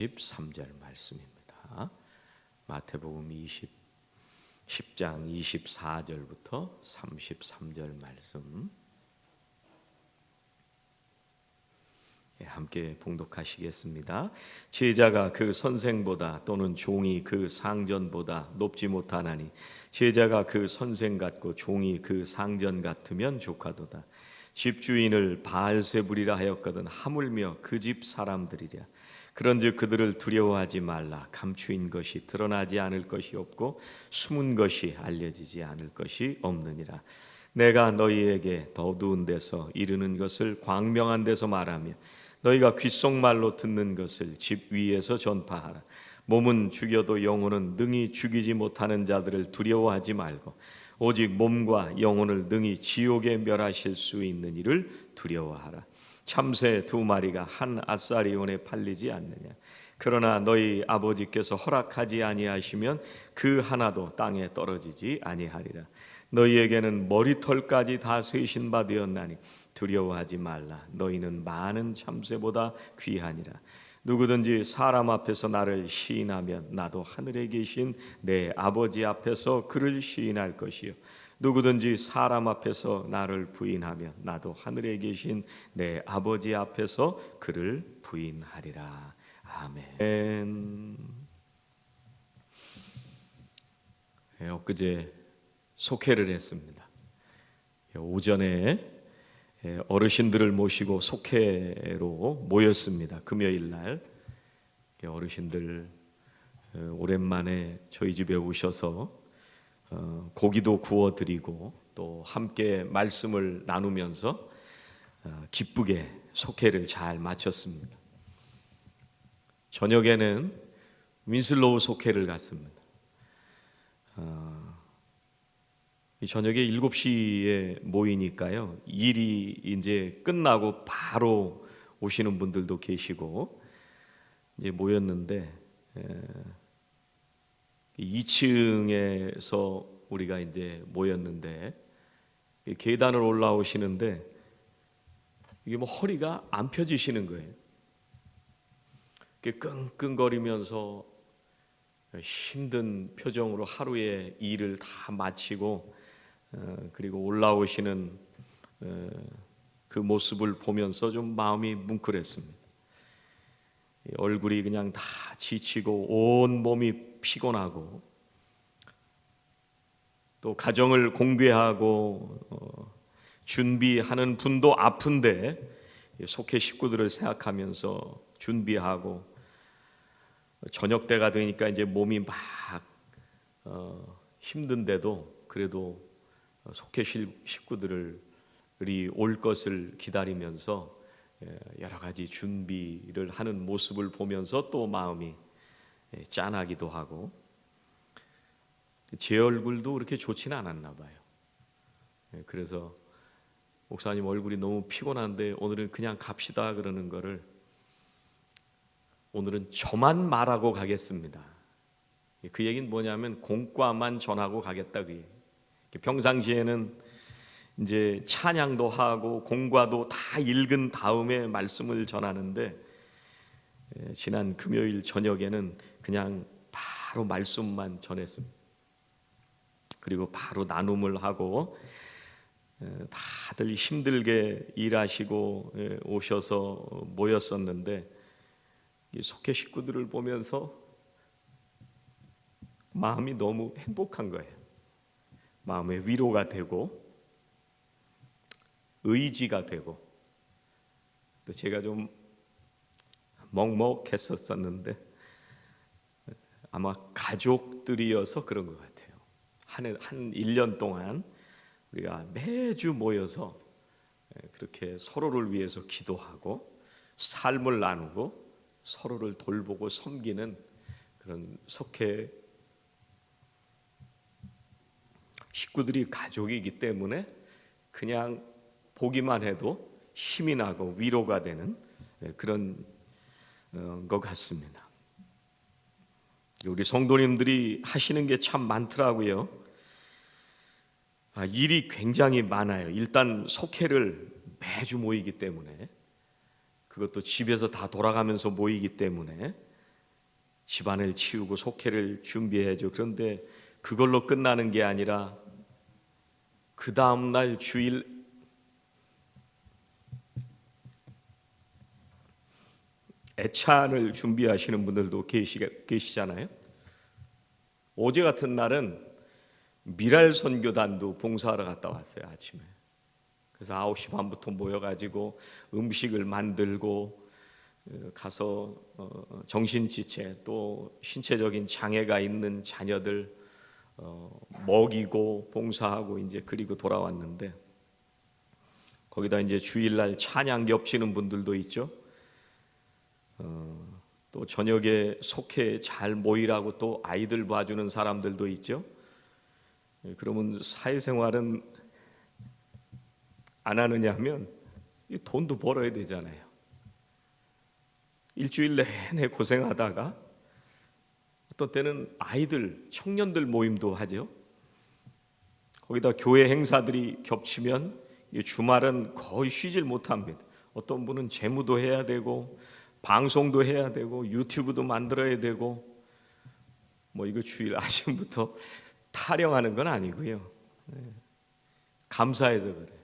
13절 말씀입니다. 마태복음 10장 24절부터 33절 말씀 함께 봉독하시겠습니다. 제자가 그 선생보다 또는 종이 그 상전보다 높지 못하나니 제자가 그 선생 같고 종이 그 상전 같으면 조카도다. 집주인을 바알세불이라 하였거든 하물며 그 집 사람들이랴. 그런즉 그들을 두려워하지 말라. 감추인 것이 드러나지 않을 것이 없고 숨은 것이 알려지지 않을 것이 없느니라. 내가 너희에게 더 어두운 데서 이르는 것을 광명한 데서 말하며 너희가 귓속말로 듣는 것을 집 위에서 전파하라. 몸은 죽여도 영혼은 능히 죽이지 못하는 자들을 두려워하지 말고 오직 몸과 영혼을 능히 지옥에 멸하실 수 있는 이를 두려워하라. 참새 2마리가 한 아사리온에 팔리지 않느냐. 그러나 너희 아버지께서 허락하지 아니하시면 그 하나도 땅에 떨어지지 아니하리라. 너희에게는 머리털까지 다 세신 바 되었나니 두려워하지 말라. 너희는 많은 참새보다 귀하니라. 누구든지 사람 앞에서 나를 시인하면 나도 하늘에 계신 내 아버지 앞에서 그를 시인할 것이요 누구든지 사람 앞에서 나를 부인하면 나도 하늘에 계신 내 아버지 앞에서 그를 부인하리라. 아멘. 엊그제 속회를 했습니다. 오전에 어르신들을 모시고 속회로 모였습니다. 금요일 날 어르신들 오랜만에 저희 집에 오셔서 고기도 구워드리고 또 함께 말씀을 나누면서 기쁘게 속회를 잘 마쳤습니다. 저녁에는 윈슬로우 속회를 갔습니다. 저녁에 7시에 모이니까요, 일이 이제 끝나고 바로 오시는 분들도 계시고 이제 모였는데 2층에서 우리가 이제 모였는데 계단을 올라오시는데 이게 뭐 허리가 안 펴지시는 거예요. 끙끙거리면서 힘든 표정으로 하루의 일을 다 마치고 그리고 올라오시는 그 모습을 보면서 좀 마음이 뭉클했습니다. 얼굴이 그냥 다 지치고 온 몸이 피곤하고 또 가정을 공개하고 준비하는 분도 아픈데 속회 식구들을 생각하면서 준비하고 저녁 때가 되니까 이제 몸이 막 힘든데도 그래도 속회 식구들이 올 것을 기다리면서 여러 가지 준비를 하는 모습을 보면서 또 마음이 짠하기도 하고 제 얼굴도 그렇게 좋지는 않았나 봐요. 그래서 목사님 얼굴이 너무 피곤한데 오늘은 그냥 갑시다 그러는 거를 오늘은 저만 말하고 가겠습니다. 그 얘기는 뭐냐면 공과만 전하고 가겠다 그 얘기. 평상시에는 이제 찬양도 하고 공과도 다 읽은 다음에 말씀을 전하는데 지난 금요일 저녁에는 그냥 바로 말씀만 전했습니다. 그리고 바로 나눔을 하고 다들 힘들게 일하시고 오셔서 모였었는데 속회 식구들을 보면서 마음이 너무 행복한 거예요. 마음의 위로가 되고 의지가 되고 또 제가 좀 먹먹했었는데 아마 가족들이어서 그런 것 같아요. 한 1년 동안 우리가 매주 모여서 그렇게 서로를 위해서 기도하고 삶을 나누고 서로를 돌보고 섬기는 그런 속회 식구들이 가족이기 때문에 그냥 보기만 해도 힘이 나고 위로가 되는 그런 것 같습니다. 우리 성도님들이 하시는 게 참 많더라고요. 일이 굉장히 많아요. 일단 속회를 매주 모이기 때문에 그것도 집에서 다 돌아가면서 모이기 때문에 집안을 치우고 속회를 준비해야죠. 그런데 그걸로 끝나는 게 아니라 그 다음날 주일 애찬을 준비하시는 분들도 계시잖아요. 어제 같은 날은 미랄 선교단도 봉사하러 갔다 왔어요. 아침에. 그래서 9시 반부터 모여가지고 음식을 만들고 가서 정신지체 또 신체적인 장애가 있는 자녀들 먹이고 봉사하고 이제 그리고 돌아왔는데, 거기다 이제 주일날 찬양 겹치는 분들도 있죠. 또 저녁에 속회 잘 모이라고 또 아이들 봐주는 사람들도 있죠. 그러면 사회생활은 안 하느냐 하면 돈도 벌어야 되잖아요. 일주일 내내 고생하다가 어떤 때는 아이들, 청년들 모임도 하죠. 거기다 교회 행사들이 겹치면 주말은 거의 쉬질 못합니다. 어떤 분은 재무도 해야 되고 방송도 해야 되고 유튜브도 만들어야 되고, 뭐 이거 주일 아침부터 타령하는 건 아니고요. 감사해서 그래요.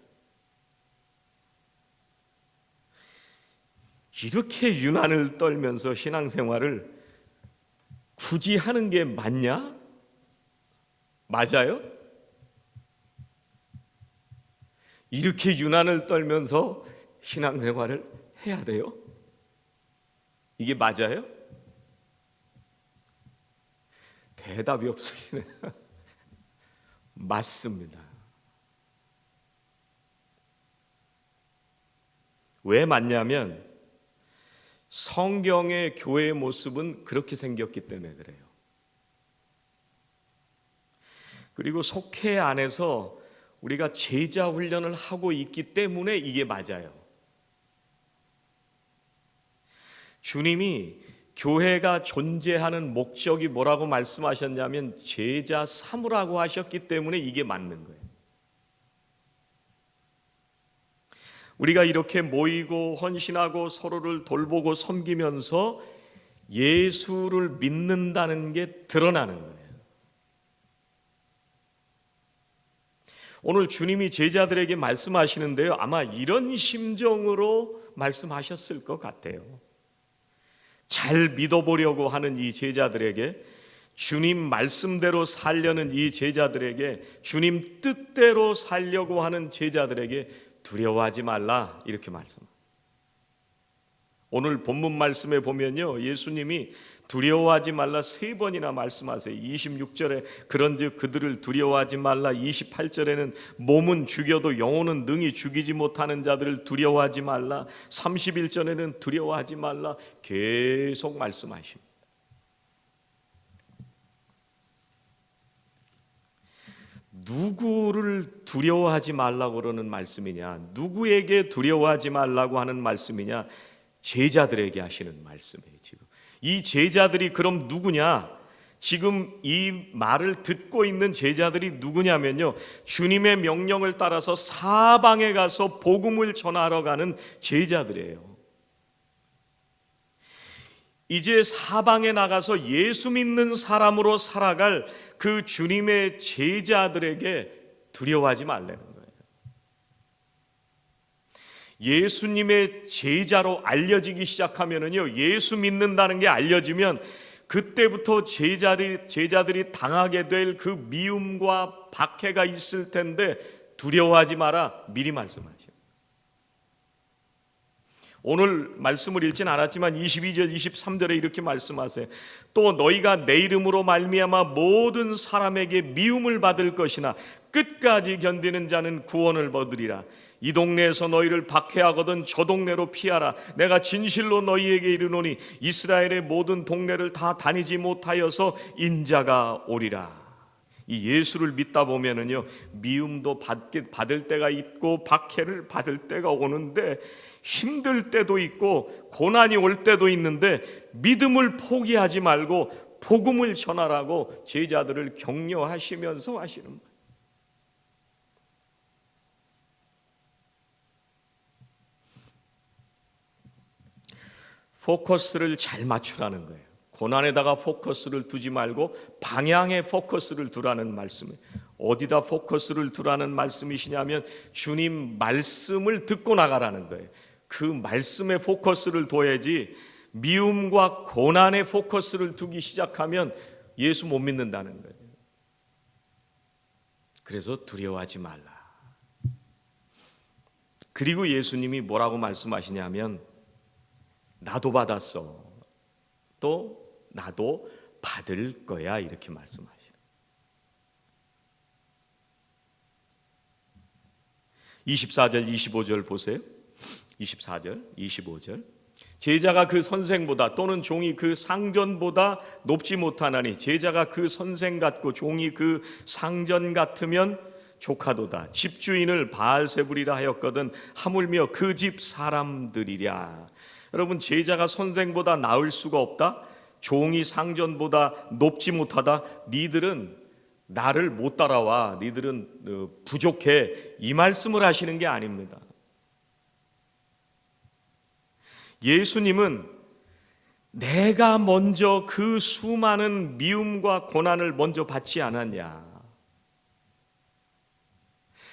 이렇게 유난을 떨면서 신앙생활을 굳이 하는 게 맞냐? 맞아요? 이렇게 유난을 떨면서 신앙생활을 해야 돼요? 이게 맞아요? 대답이 없으시네. 맞습니다. 왜 맞냐면 성경의 교회의 모습은 그렇게 생겼기 때문에 그래요. 그리고 속회 안에서 우리가 제자 훈련을 하고 있기 때문에 이게 맞아요. 주님이 교회가 존재하는 목적이 뭐라고 말씀하셨냐면 제자 삼으라고 하셨기 때문에 이게 맞는 거예요. 우리가 이렇게 모이고 헌신하고 서로를 돌보고 섬기면서 예수를 믿는다는 게 드러나는 거예요. 오늘 주님이 제자들에게 말씀하시는데요, 아마 이런 심정으로 말씀하셨을 것 같아요. 잘 믿어보려고 하는 이 제자들에게, 주님 말씀대로 살려는 이 제자들에게, 주님 뜻대로 살려고 하는 제자들에게 두려워하지 말라, 이렇게 말씀합니다. 오늘 본문 말씀에 보면요, 예수님이 두려워하지 말라 3번이나 말씀하세요. 26절에 그런즉 그들을 두려워하지 말라, 28절에는 몸은 죽여도 영혼은 능히 죽이지 못하는 자들을 두려워하지 말라, 31절에는 두려워하지 말라, 계속 말씀하십니다. 누구를 두려워하지 말라고 그러는 말씀이냐, 누구에게 두려워하지 말라고 하는 말씀이냐? 제자들에게 하시는 말씀이에요. 지금 이 제자들이 그럼 누구냐? 지금 이 말을 듣고 있는 제자들이 누구냐면요, 주님의 명령을 따라서 사방에 가서 복음을 전하러 가는 제자들이에요. 이제 사방에 나가서 예수 믿는 사람으로 살아갈 그 주님의 제자들에게 두려워하지 말라는 거예요. 예수님의 제자로 알려지기 시작하면은요, 예수 믿는다는 게 알려지면 그때부터 제자들이 당하게 될 그 미움과 박해가 있을 텐데 두려워하지 마라, 미리 말씀하셔요. 오늘 말씀을 읽진 않았지만 22절 23절에 이렇게 말씀하세요. 또 너희가 내 이름으로 말미암아 모든 사람에게 미움을 받을 것이나 끝까지 견디는 자는 구원을 얻으리라. 이 동네에서 너희를 박해하거든 저 동네로 피하라. 내가 진실로 너희에게 이르노니 이스라엘의 모든 동네를 다 다니지 못하여서 인자가 오리라. 이 예수를 믿다 보면은요, 미움도 받을 때가 있고 박해를 받을 때가 오는데, 힘들 때도 있고 고난이 올 때도 있는데 믿음을 포기하지 말고 복음을 전하라고 제자들을 격려하시면서 하시는 거예요. 포커스를 잘 맞추라는 거예요. 고난에다가 포커스를 두지 말고 방향에 포커스를 두라는 말씀이에요. 어디다 포커스를 두라는 말씀이시냐면 주님 말씀을 듣고 나가라는 거예요. 그 말씀에 포커스를 둬야지 미움과 고난에 포커스를 두기 시작하면 예수 못 믿는다는 거예요. 그래서 두려워하지 말라. 그리고 예수님이 뭐라고 말씀하시냐면 나도 받았어. 또 나도 받을 거야. 이렇게 말씀하시는. 24절 25절 보세요. 24절 25절 제자가 그 선생보다 또는 종이 그 상전보다 높지 못하나니 제자가 그 선생 같고 종이 그 상전 같으면 조카도다. 집주인을 바알세불이라 하였거든 하물며 그 집 사람들이랴. 여러분, 제자가 선생보다 나을 수가 없다. 종이 상전보다 높지 못하다. 니들은 나를 못 따라와. 니들은 부족해. 이 말씀을 하시는 게 아닙니다. 예수님은 내가 먼저 그 수많은 미움과 고난을 먼저 받지 않았냐.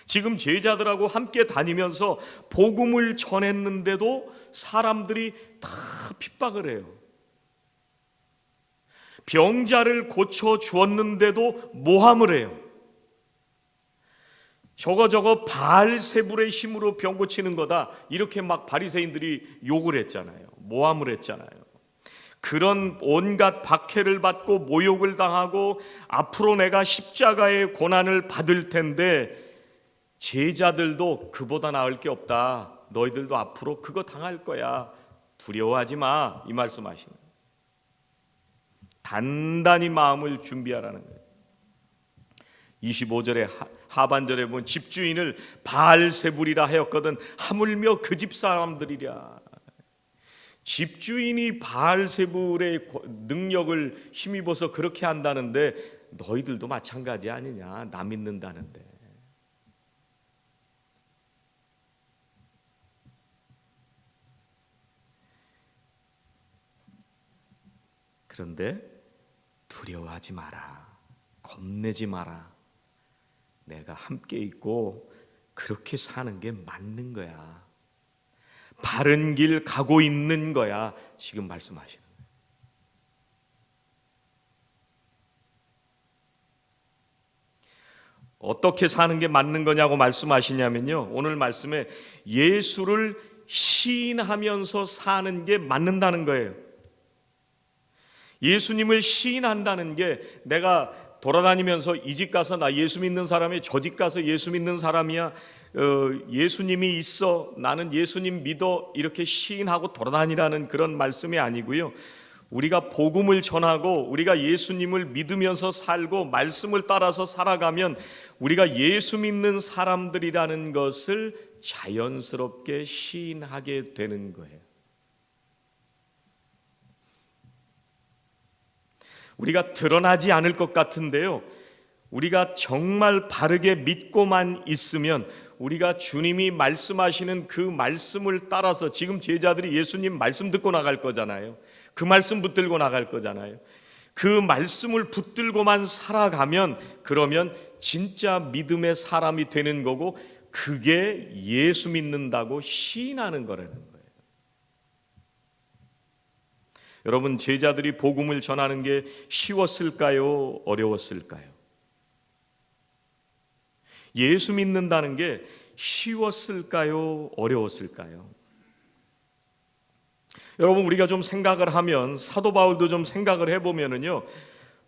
지금 제자들하고 함께 다니면서 복음을 전했는데도 사람들이 다 핍박을 해요. 병자를 고쳐 주었는데도 모함을 해요. 저거 바알세불의 힘으로 병 고치는 거다. 이렇게 막 바리새인들이 욕을 했잖아요. 모함을 했잖아요. 그런 온갖 박해를 받고 모욕을 당하고 앞으로 내가 십자가의 고난을 받을 텐데 제자들도 그보다 나을 게 없다. 너희들도 앞으로 그거 당할 거야. 두려워하지 마. 이 말씀하시는 거예요. 단단히 마음을 준비하라는 거예요. 25절에 하반절에 보면 집주인을 바알세불이라 하였거든 하물며 그 집 사람들이랴. 집주인이 바알세불의 능력을 힘입어서 그렇게 한다는데 너희들도 마찬가지 아니냐. 나 믿는다는데. 그런데 두려워하지 마라. 겁내지 마라. 내가 함께 있고 그렇게 사는 게 맞는 거야. 바른 길 가고 있는 거야. 지금 말씀하시는 거예요. 어떻게 사는 게 맞는 거냐고 말씀하시냐면요, 오늘 말씀에 예수를 시인하면서 사는 게 맞는다는 거예요. 예수님을 시인한다는 게 내가 돌아다니면서 이 집 가서 나 예수 믿는 사람이 저 집 가서 예수 믿는 사람이야. 예수님이 있어. 나는 예수님 믿어. 이렇게 시인하고 돌아다니라는 그런 말씀이 아니고요. 우리가 복음을 전하고 우리가 예수님을 믿으면서 살고 말씀을 따라서 살아가면 우리가 예수 믿는 사람들이라는 것을 자연스럽게 시인하게 되는 거예요. 우리가 드러나지 않을 것 같은데요, 우리가 정말 바르게 믿고만 있으면 우리가 주님이 말씀하시는 그 말씀을 따라서, 지금 제자들이 예수님 말씀 듣고 나갈 거잖아요. 그 말씀 붙들고 나갈 거잖아요. 그 말씀을 붙들고만 살아가면 그러면 진짜 믿음의 사람이 되는 거고, 그게 예수 믿는다고 시인하는 거라는 거예요. 여러분, 제자들이 복음을 전하는 게 쉬웠을까요? 어려웠을까요? 예수 믿는다는 게 쉬웠을까요? 어려웠을까요? 여러분, 우리가 좀 생각을 하면, 사도 바울도 좀 생각을 해보면은요,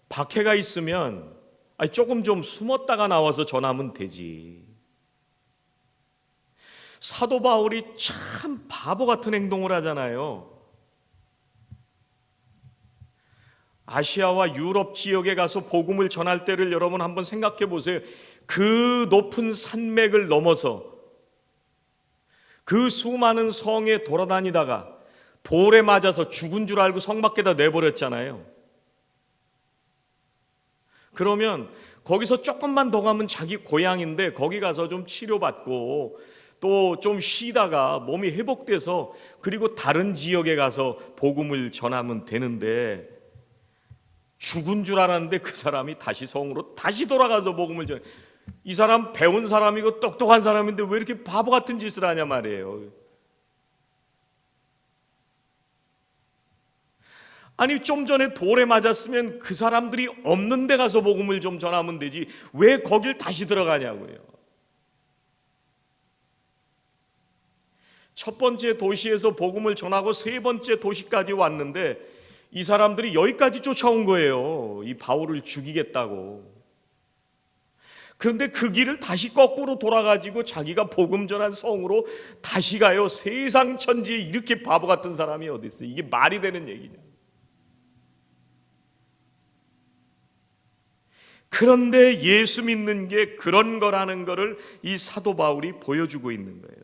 박해가 있으면 조금 좀 숨었다가 나와서 전하면 되지. 사도 바울이 참 바보 같은 행동을 하잖아요. 아시아와 유럽 지역에 가서 복음을 전할 때를 여러분 한번 생각해 보세요. 그 높은 산맥을 넘어서 그 수많은 성에 돌아다니다가 돌에 맞아서 죽은 줄 알고 성 밖에다 내버렸잖아요. 그러면 거기서 조금만 더 가면 자기 고향인데 거기 가서 좀 치료받고 또 좀 쉬다가 몸이 회복돼서 그리고 다른 지역에 가서 복음을 전하면 되는데, 죽은 줄 알았는데 그 사람이 다시 성으로 다시 돌아가서 복음을 전해. 이 사람 배운 사람이고 똑똑한 사람인데 왜 이렇게 바보 같은 짓을 하냐 말이에요. 아니 좀 전에 돌에 맞았으면 그 사람들이 없는 데 가서 복음을 좀 전하면 되지 왜 거길 다시 들어가냐고요. 첫 번째 도시에서 복음을 전하고 세 번째 도시까지 왔는데 이 사람들이 여기까지 쫓아온 거예요. 이 바울을 죽이겠다고. 그런데 그 길을 다시 거꾸로 돌아가지고 자기가 복음 전한 성으로 다시 가요. 세상 천지에 이렇게 바보 같은 사람이 어디 있어요? 이게 말이 되는 얘기냐. 그런데 예수 믿는 게 그런 거라는 거를 이 사도 바울이 보여주고 있는 거예요.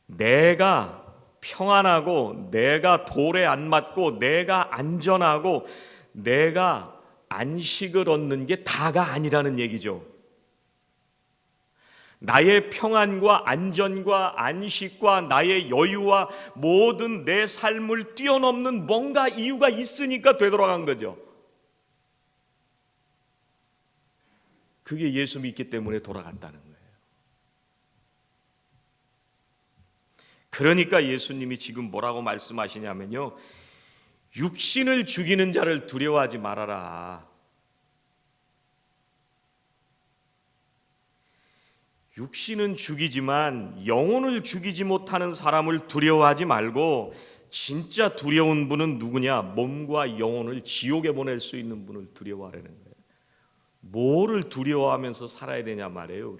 내가 평안하고 내가 돌에 안 맞고 내가 안전하고 내가 안식을 얻는 게 다가 아니라는 얘기죠. 나의 평안과 안전과 안식과 나의 여유와 모든 내 삶을 뛰어넘는 뭔가 이유가 있으니까 되돌아간 거죠. 그게 예수 믿기 때문에 돌아간다는 거예요. 그러니까 예수님이 지금 뭐라고 말씀하시냐면요, 육신을 죽이는 자를 두려워하지 말아라. 육신은 죽이지만 영혼을 죽이지 못하는 사람을 두려워하지 말고 진짜 두려운 분은 누구냐? 몸과 영혼을 지옥에 보낼 수 있는 분을 두려워하라는 거예요. 뭐를 두려워하면서 살아야 되냐 말이에요.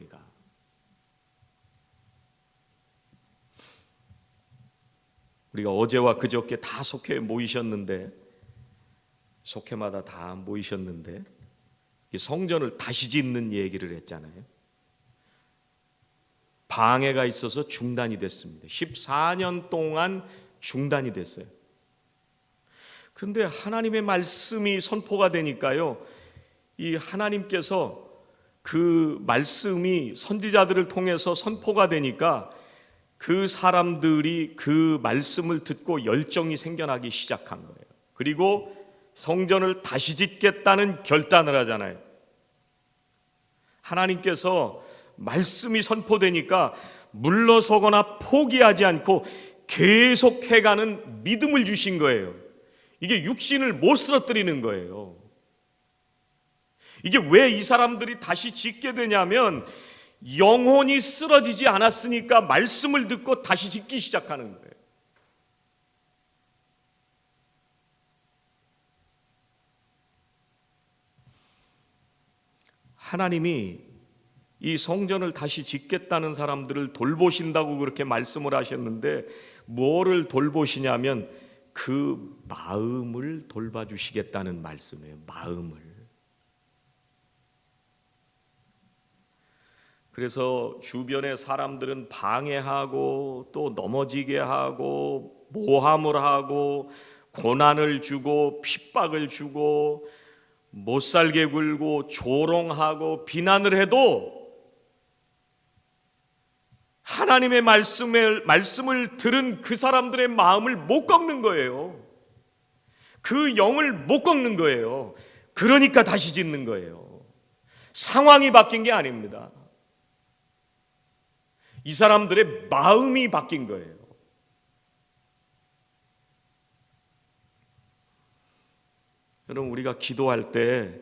우리가 어제와 그저께 다 속회에 모이셨는데, 속회마다 다 모이셨는데 성전을 다시 짓는 얘기를 했잖아요. 방해가 있어서 중단이 됐습니다. 14년 동안 중단이 됐어요. 그런데 하나님의 말씀이 선포가 되니까요, 이 하나님께서 그 말씀이 선지자들을 통해서 선포가 되니까 그 사람들이 그 말씀을 듣고 열정이 생겨나기 시작한 거예요. 그리고 성전을 다시 짓겠다는 결단을 하잖아요. 하나님께서 말씀이 선포되니까 물러서거나 포기하지 않고 계속 해가는 믿음을 주신 거예요. 이게 육신을 못 쓰러뜨리는 거예요. 이게 왜 이 사람들이 다시 짓게 되냐면 영혼이 쓰러지지 않았으니까 말씀을 듣고 다시 짓기 시작하는 거예요. 하나님이 이 성전을 다시 짓겠다는 사람들을 돌보신다고 그렇게 말씀을 하셨는데 뭐를 돌보시냐면 그 마음을 돌봐주시겠다는 말씀이에요. 마음을. 그래서 주변의 사람들은 방해하고 또 넘어지게 하고 모함을 하고 고난을 주고 핍박을 주고 못살게 굴고 조롱하고 비난을 해도 하나님의 말씀을 들은 그 사람들의 마음을 못 꺾는 거예요. 그 영을 못 꺾는 거예요. 그러니까 다시 짓는 거예요. 상황이 바뀐 게 아닙니다. 이 사람들의 마음이 바뀐 거예요. 여러분, 우리가 기도할 때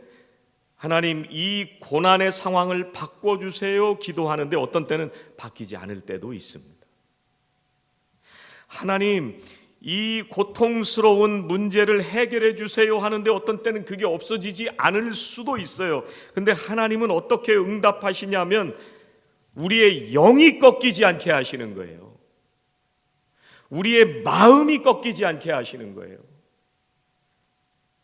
하나님 이 고난의 상황을 바꿔주세요 기도하는데 어떤 때는 바뀌지 않을 때도 있습니다. 하나님 이 고통스러운 문제를 해결해 주세요 하는데 어떤 때는 그게 없어지지 않을 수도 있어요. 근데 하나님은 어떻게 응답하시냐면 우리의 영이 꺾이지 않게 하시는 거예요. 우리의 마음이 꺾이지 않게 하시는 거예요.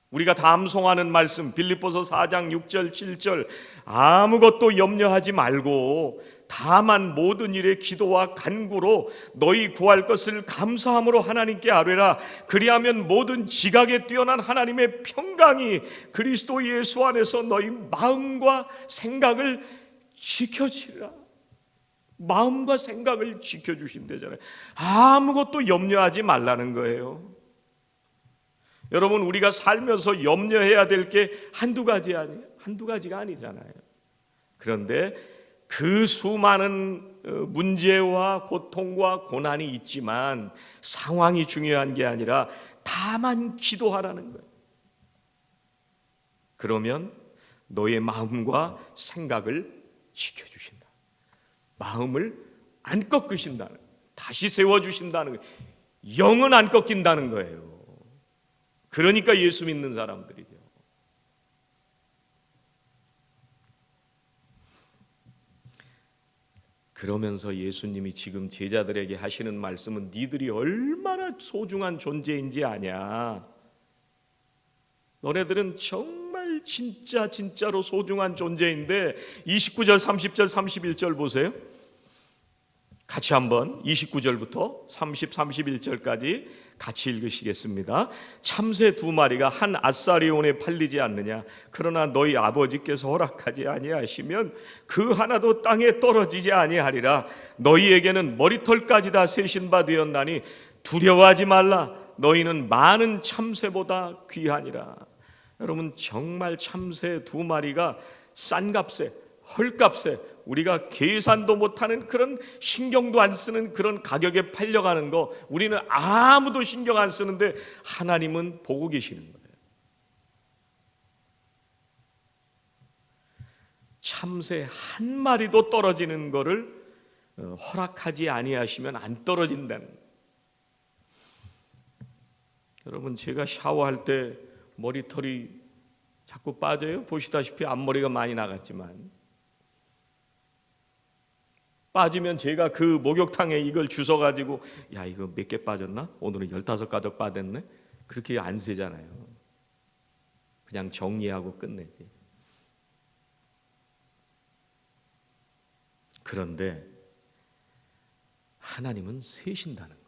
우리가 다 암송하는 말씀 빌립보서 4장 6절 7절 아무것도 염려하지 말고 다만 모든 일에 기도와 간구로 너희 구할 것을 감사함으로 하나님께 아뢰라. 그리하면 모든 지각에 뛰어난 하나님의 평강이 그리스도 예수 안에서 너희 마음과 생각을 지켜지리라. 마음과 생각을 지켜주신대잖아요. 아무것도 염려하지 말라는 거예요. 여러분, 우리가 살면서 염려해야 될 게 한두 가지가 아니잖아요. 그런데 그 수많은 문제와 고통과 고난이 있지만 상황이 중요한 게 아니라 다만 기도하라는 거예요. 그러면 너의 마음과 생각을 지켜주신다. 마음을 안 꺾으신다는 거예요. 다시 세워주신다는 거예요. 영은 안 꺾인다는 거예요. 그러니까 예수 믿는 사람들이죠. 그러면서 예수님이 지금 제자들에게 하시는 말씀은 니들이 얼마나 소중한 존재인지 아냐? 너네들은 정말 진짜로 소중한 존재인데 29절, 30절, 31절 보세요. 같이 한번 29절부터 30, 31절까지 같이 읽으시겠습니다. 참새 2마리가 한 아사리온에 팔리지 않느냐? 그러나 너희 아버지께서 허락하지 아니하시면 그 하나도 땅에 떨어지지 아니하리라. 너희에게는 머리털까지 다 세신 바 되었나니 두려워하지 말라. 너희는 많은 참새보다 귀하니라. 여러분, 정말 참새 2마리가 싼 값에, 헐값에, 우리가 계산도 못하는 그런, 신경도 안 쓰는 그런 가격에 팔려가는 거 우리는 아무도 신경 안 쓰는데 하나님은 보고 계시는 거예요. 참새 한 마리도 떨어지는 거를 허락하지 아니하시면 안 떨어진다는 거예요. 여러분, 제가 샤워할 때 머리털이 자꾸 빠져요. 보시다시피 앞머리가 많이 나갔지만 빠지면 제가 그 목욕탕에 이걸 주워가지고 야, 이거 몇 개 빠졌나? 오늘은 15가닥 빠졌네? 그렇게 안 세잖아요. 그냥 정리하고 끝내지. 그런데 하나님은 세신다는 거예요.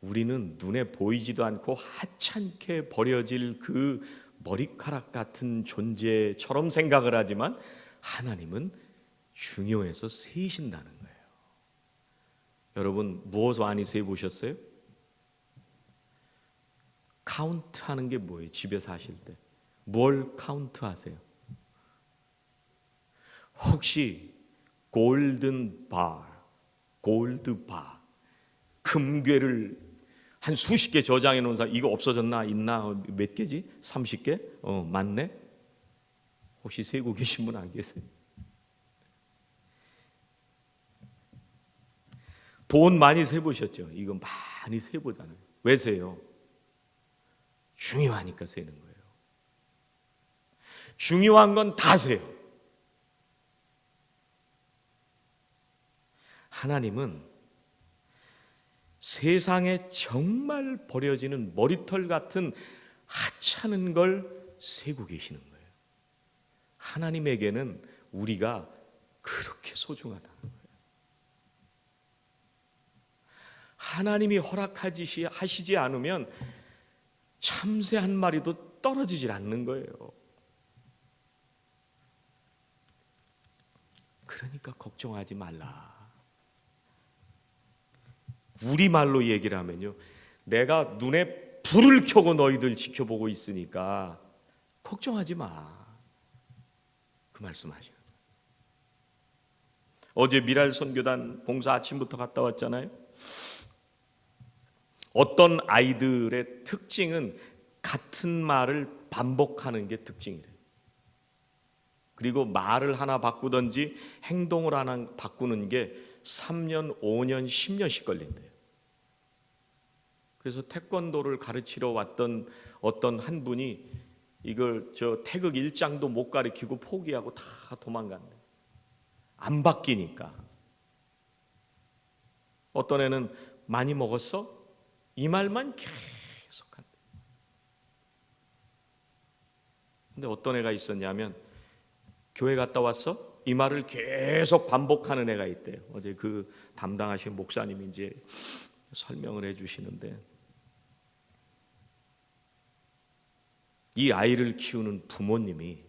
우리는 눈에 보이지도 않고 하찮게 버려질 그 머리카락 같은 존재처럼 생각을 하지만 하나님은 중요해서 세신다는 거예요. 여러분, 무엇을 많이 세보셨어요? 카운트하는 게 뭐예요? 집에서 하실 때 뭘 카운트하세요? 혹시 골든 바, 골드 바, 금괴를 한 수십 개 저장해 놓은 사람, 이거 없어졌나? 있나? 몇 개지? 30개? 맞네? 혹시 세고 계신 분 안 계세요? 돈 많이 세보셨죠? 이거 많이 세보잖아요. 왜 세요? 중요하니까 세는 거예요. 중요한 건 다 세요. 하나님은 세상에 정말 버려지는 머리털 같은 하찮은 걸 세고 계시는 거예요. 하나님에게는 우리가 그렇게 소중하다는 거예요. 하나님이 허락하시지 않으면 참새 한 마리도 떨어지질 않는 거예요. 그러니까 걱정하지 말라. 우리말로 얘기를 하면요, 내가 눈에 불을 켜고 너희들 지켜보고 있으니까 걱정하지 마. 그 말씀하시는 거예요. 어제 미랄 선교단 봉사 아침부터 갔다 왔잖아요. 어떤 아이들의 특징은 같은 말을 반복하는 게 특징이래요. 그리고 말을 하나 바꾸든지 행동을 하나 바꾸는 게 3년, 5년, 10년씩 걸린대요. 그래서 태권도를 가르치러 왔던 어떤 한 분이 이걸 태극 1장도 못 가르치고 포기하고 다 도망간대. 안 바뀌니까. 어떤 애는 많이 먹었어? 이 말만 계속 한대. 근데 어떤 애가 있었냐면 교회 갔다 왔어? 이 말을 계속 반복하는 애가 있대요. 어제 그 담당하신 목사님이 이제 설명을 해주시는데, 이 아이를 키우는 부모님이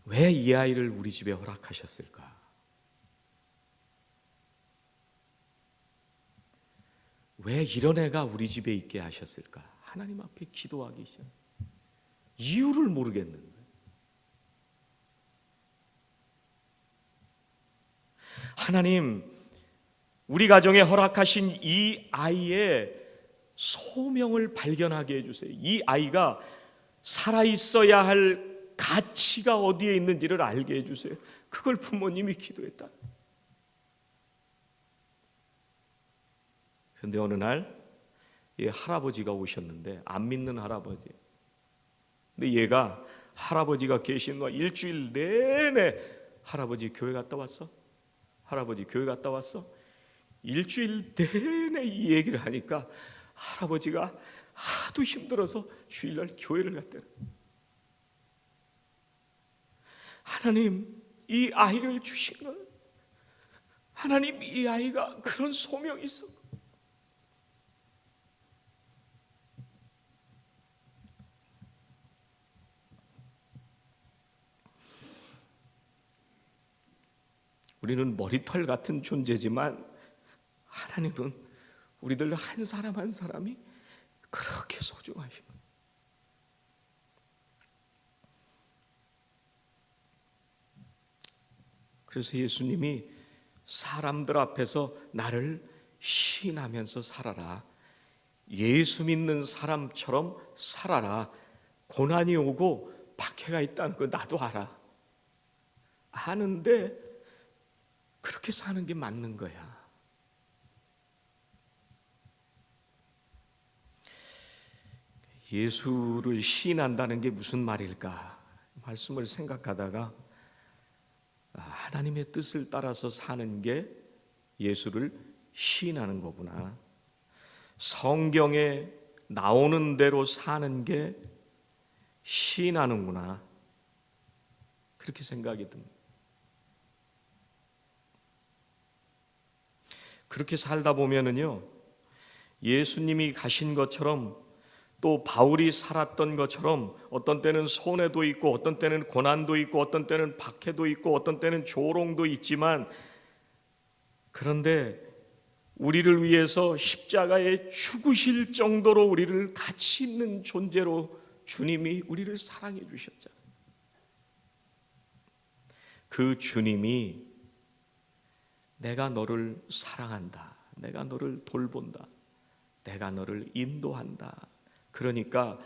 왜 이 아이를 우리 집에 허락하셨을까? 왜 이런 애가 우리 집에 있게 하셨을까? 하나님 앞에 기도하기 시작. 이유를 모르겠는 거예요. 하나님, 우리 가정에 허락하신 이 아이의 소명을 발견하게 해주세요. 이 아이가 살아있어야 할 가치가 어디에 있는지를 알게 해주세요. 그걸 부모님이 기도했다. 그런데 어느 날 이 할아버지가 오셨는데, 안 믿는 할아버지. 근데 얘가 할아버지가 계신 거 일주일 내내 할아버지 교회 갔다 왔어? 할아버지 교회 갔다 왔어? 일주일 내내 이 얘기를 하니까 할아버지가 하도 힘들어서 주일날 교회를 갔대요. 하나님, 이 아이를 주신 건 하나님, 이 아이가 그런 소명이 있어. 우리는 머리털 같은 존재지만 하나님은 우리들 한 사람 한 사람이 그렇게 소중하신 거예요. 그래서 예수님이 사람들 앞에서 나를 시인하면서 살아라. 예수 믿는 사람처럼 살아라. 고난이 오고 박해가 있다는 거 나도 알아. 아는데 그렇게 사는 게 맞는 거야. 예수를 시인한다는 게 무슨 말일까? 말씀을 생각하다가 하나님의 뜻을 따라서 사는 게 예수를 시인하는 거구나. 성경에 나오는 대로 사는 게 시인하는구나. 그렇게 생각이 듭니다. 그렇게 살다 보면은요, 예수님이 가신 것처럼 또 바울이 살았던 것처럼 어떤 때는 손해도 있고 어떤 때는 고난도 있고 어떤 때는 박해도 있고 어떤 때는 조롱도 있지만, 그런데 우리를 위해서 십자가에 죽으실 정도로 우리를 가치 있는 존재로 주님이 우리를 사랑해 주셨잖아요. 그 주님이 내가 너를 사랑한다, 내가 너를 돌본다, 내가 너를 인도한다, 그러니까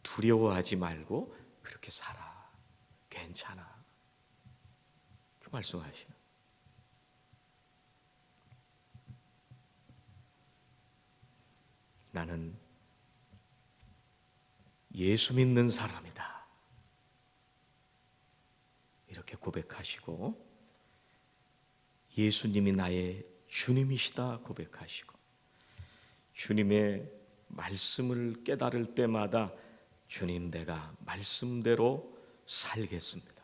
두려워하지 말고 그렇게 살아, 괜찮아, 그 말씀하시는. 나는 예수 믿는 사람이다, 이렇게 고백하시고, 예수님이 나의 주님이시다 고백하시고, 주님의 말씀을 깨달을 때마다 주님, 내가 말씀대로 살겠습니다.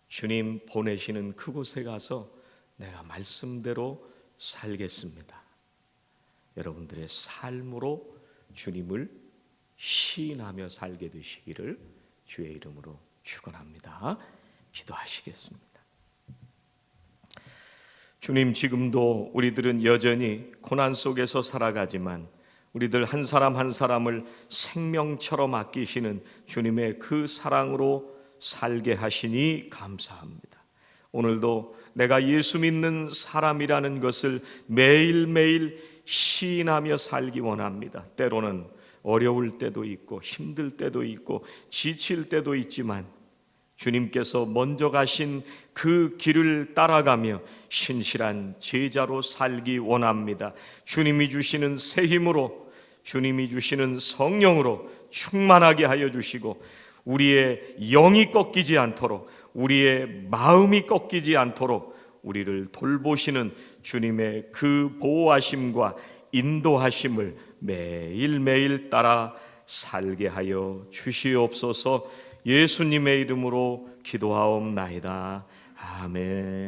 주님 보내시는 그곳에 가서 내가 말씀대로 살겠습니다. 여러분들의 삶으로 주님을 시인하며 살게 되시기를 주의 이름으로 축원합니다. 기도하시겠습니다. 주님, 지금도 우리들은 여전히 고난 속에서 살아가지만 우리들 한 사람 한 사람을 생명처럼 아끼시는 주님의 그 사랑으로 살게 하시니 감사합니다. 오늘도 내가 예수 믿는 사람이라는 것을 매일매일 시인하며 살기 원합니다. 때로는 어려울 때도 있고 힘들 때도 있고 지칠 때도 있지만 주님께서 먼저 가신 그 길을 따라가며 신실한 제자로 살기 원합니다. 주님이 주시는 새 힘으로, 주님이 주시는 성령으로 충만하게 하여 주시고, 우리의 영이 꺾이지 않도록, 우리의 마음이 꺾이지 않도록 우리를 돌보시는 주님의 그 보호하심과 인도하심을 매일매일 따라 살게 하여 주시옵소서. 예수님의 이름으로 기도하옵나이다. 아멘.